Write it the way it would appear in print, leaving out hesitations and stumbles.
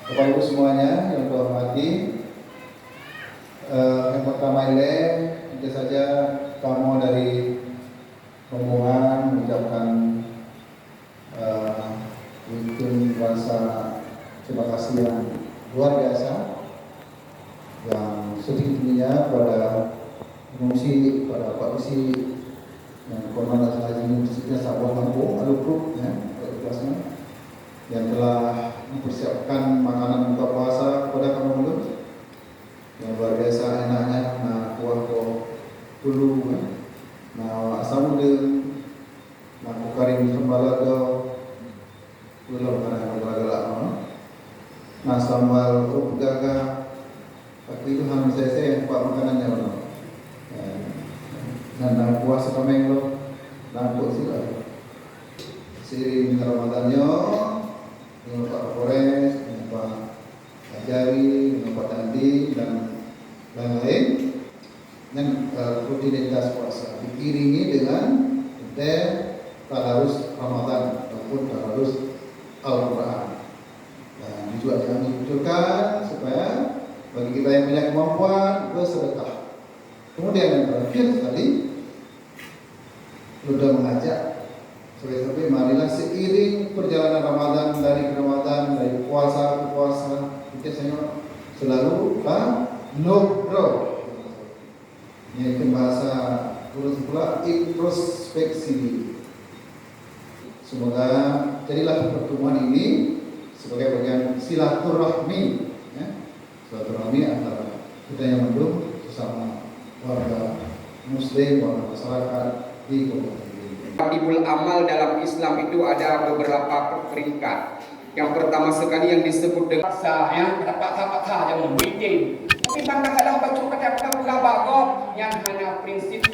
Bapak Ibu semuanya yang hormati, yang pertama ini tentu saja kamu dari rombongan mengucapkan mungkin rasa terima kasih yang luar biasa yang setinggi-tingginya pada pengungsi, pada Pak Isi yang Komandan Haji Universitas Sabah Lampung, Alukrup, ya, kelasnya yang telah mempersiapkan makanan buka puasa kepada kamu dulu yang luar biasa enaknya. Nah, kuah dulu, nah asam udang, nah kukaring sambalaga, belum karena galak-galak, nah sambal gaga, tapi itu harus saya pak makanannya loh. Nah puasa kameng lo, nah sila seiring Ramadannya. Dengan Pak Kapolres, dengan Pak Ajari, dengan Pak Dandi, dan lain-lain, dan rutinitas puasa diiringi dengan tadarus Ramadan ataupun tadarus Al-Quran. Dan juga jangan dibutuhkan supaya bagi kita yang punya kemampuan bersedekah. Kemudian yang terakhir sekali, sudah mengajak sampai marilah seiring perjalanan Ramadan dari Ramadan, dari puasa ke puasa, kita selalu nobro. Yaitu bahasa urus pula introspeksi. Semoga jadilah pertemuan ini sebagai bagian silaturahmi, ya, silaturahmi antara kita yang mendukung sesama warga Muslim, warga masyarakat di Kabupaten. Ibul amal dalam Islam itu ada beberapa peringkat. Yang pertama sekali yang disebut dengan yang dapat saja membimbing. Tapi bangga kalah baca kata-kata bagok yang hanya prinsip